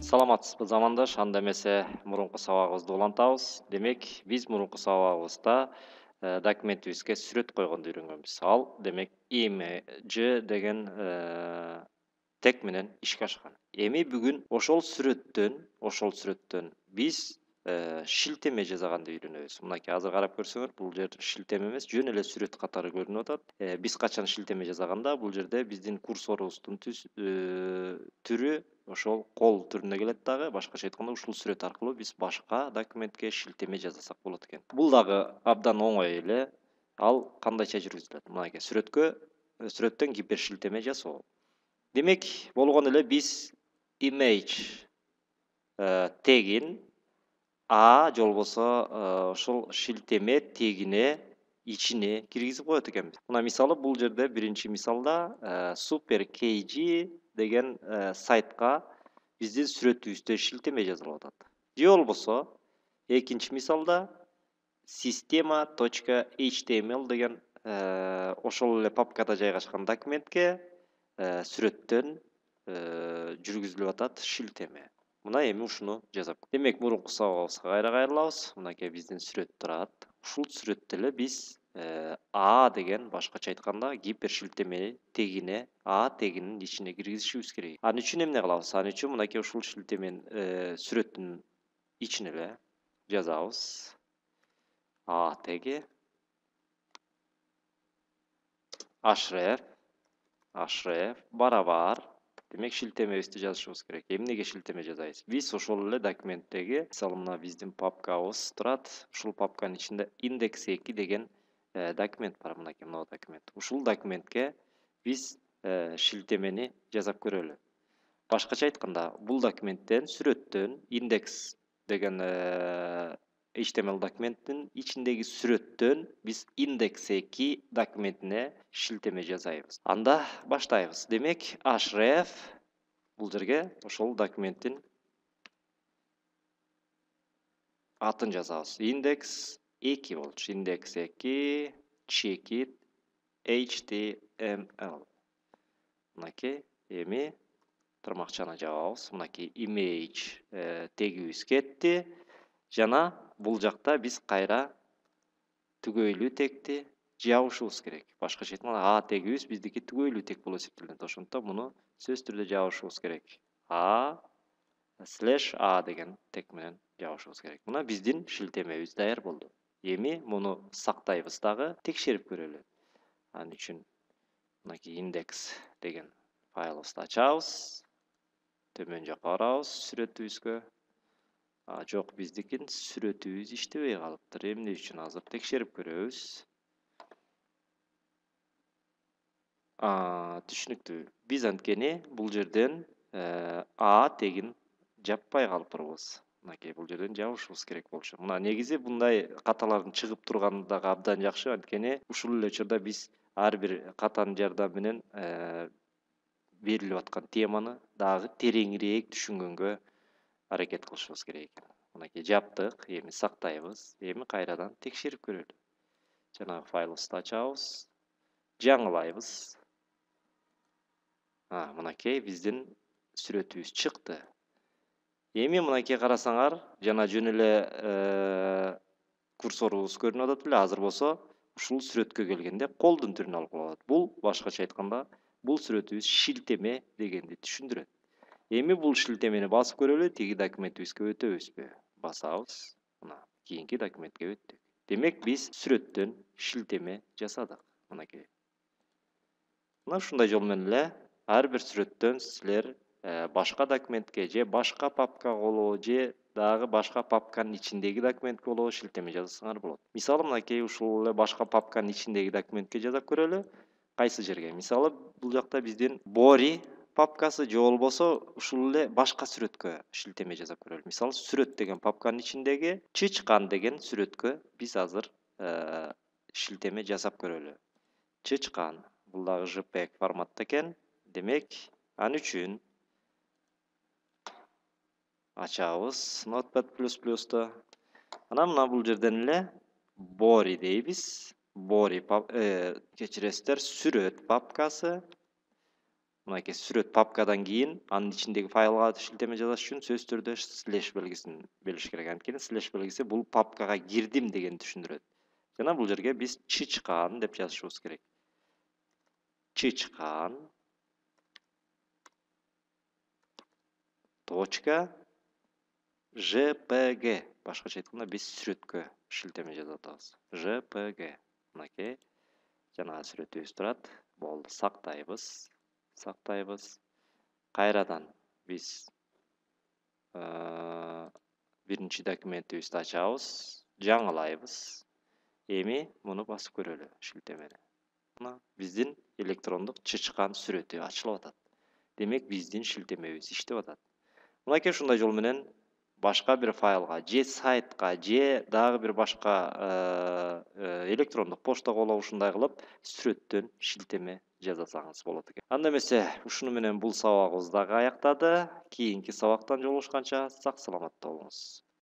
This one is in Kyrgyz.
Саламатсызбы замандаш, анда эмесе мурунку сабагыбызды улантабыз. Демек, биз мурунку сабагыбызда документибизге сүрөт койгонду үйрөнгөнбүз. Ал демек image деген тег менен ишке ашкан. Эми бүгүн ошол сүрөттөн биз шилтеме жасаганды үйрөнөбүз. Мынакей азыр карап көрсөңөр, бул жер шилтеме эмес, жөн эле сүрөт катары көрүнүп атат. Биз качан шилтеме жасаганда бул жерде биздин курсорубуздун түрү ошол кол түрүнө келет дагы. Башкача айтканда, ушул сүрөт аркылуу биз башка документке шилтеме жасасак болот экен. Бул дагы абдан оңой эле. Ал кандайча жүргүзүлөт? Мынакей сүрөттөн гипершилтеме жасоо. Демек, болгон эле биз image тегин А же болбосо ошол шилтеме тегине ичине киргизип коет экенбиз. Мына мисалы бул жерде биринчи мисалда Super KG деген сайтка биздин сүрөтүбүздө шилтеме жазылып атат. Же болбосо экинчи мисалда Sistema.html деген ошол эле папкада жайгашкан документке сүрөттөн жүргүзүлүп атат шилтеме. Мына эми ушуну жасап. Демек, мурунку сабагыбызга кайра кайрылабыз. Мынакей биздин сүрөт турат. Ушул сүрөттө эле биз А деген, башкача айтканда, гипершилтемени тегине А тегинин ичине киргизишибиз керек. Ал үчүн эмне кылабыз? Ал үчүн мынакей ушул шилтеменин сүрөттүн ичине эле жазабыз. А теги href барабар. Демек, шилтемебизди жазышыбыз керек. Эмнеге шилтеме жасайбыз? Биз ошол эле документтеги, мисалы мына биздин папкабыз турат. Ушул папканын ичинде index2 деген документ бар. Мынакей мына документ. Ушул документке биз шилтемени жасап көрөлү. Башкача айтканда, бул документтен сүрөттөн index деген HTML документтин ичиндеги сүрөттөн биз index2 документине шилтеме жасайбыз. Анда баштайбыз. Демек, href бул жерге ошол документтин атын жазабыз. Index2 болчу. Index2 checkit HTML. Мынакей эми тармакчаны жабабыз. Мынакей image тегибиз кетти. Жана бул жакта биз кайра түгөйлүү тегти жабышыбыз керек. Башкача айтканда, А тегибиз биздики түгөйлүү тег болуп эсептелет. Ошондуктан муну сөзсүз түрдө жабышыбыз керек. A/A деген тег менен жабышыбыз керек. Мына биздин шилтемебиз даяр болду. Эми муну сактайбыз дагы, текшерип көрөлү. Ал үчүн мынакей index деген файлыбызды ачабыз. Төмөн жакка барабыз сүрөтүбүзгө. Жок, биздикин сүрөтүбүз иштебей калыптыр. Эмне үчүн азыр текшерип көрөбүз. Түшүнүктүү. Биз анткени бул жерден А тегин жаппай калыптырбыз. Мынакей бул жерден жабышыбыз керек болчу. Мына негизи мындай каталардын чыгып турганы дагы абдан жакшы, анткени ушул эле учурда биз ар бир катанын жардамы менен берилип аткан теманы дагы тереңирээк түшүнгөнгө аракет кылышыбыз керек экен. Мынакей жаптык, эми сактайбыз, эми кайрадан текшерип көрөлү. Жанагы файлыбызды ачабыз, жаңылайбыз. Мынакей биздин сүрөтүбүз чыкты. Эми мынакей карасаңар, жана жөн эле курсорубуз көрүнүп атат беле? Азыр болсо ушул сүрөткө келгенде колдун түрүн алып калат. Бул башкача айтканда, бул сүрөтүбүз шилтеме дегенди түшүндүрөт. Эми бул шилтемени басып көрөлү, тиги документибизге өтөбүзбү? Басабыз. Мына кийинки документке өттүк. Демек, биз сүрөттөн шилтеме жасадык. Мынакей. Мына ушундай жол менен эле ар бир сүрөттөн силер башка документке же башка папка болобу, же дагы башка папканын ичиндеги документке болобу шилтеме жасасаңар болот. Мисалы, мынакей ушул эле башка папканын ичиндеги документке жасап көрөлү. Кайсы жерге? Мисалы, бул жакта биздин Bori папкасы же болбосо ушул эле башка сүрөткө шилтеме жасап көрөлү. Мисалы, сүрөт деген папканын ичиндеги чычкан деген сүрөткө биз азыр шилтеме жасап көрөлү. Чычкан. Бул дагы JPEG форматта экен. Демек, ал үчүн ачабыз Notepad++ду. Анан мына бул жерден эле Bori дейбиз. Bori кечиресиздер, сүрөт папкасы. мынакей сүрөт папкадан кийин анын ичиндеги файлга шилтеме жасаш үчүн сөзсүз түрдө слеш белгисин бериш керек. Анткени слеш белгиси бул папкага кирдим дегенди түшүндүрөт. Жана бул жерге биз чычкан деп жазышыбыз керек. Чычкан точка jpg. Башкача айтканда биз сүрөткө шилтеме жасап атабыз. jpg. Мынакей жанагы сүрөтүбүз турат. Болду, сактайбыз. Кайрадан биз биринчи документибизди ачабыз, жаңылайбыз. Эми муну басып көрөлү шилтемени. Мына биздин электрондук чычкан сүрөтү ачылып атат. Демек биздин шилтемебиз иштеп атат. Мынакей ушундай жол менен башка бир файлга же сайтка же дагы бир башка электрондук поштага болобу ушундай кылып сүрөттөн шилтеме жасасаңыз болот экен. Анда эмесе ушуну менен бул сабагыбыз дагы аяктады. Кийинки сабактан жолугушканча сак саламатта болуңуз.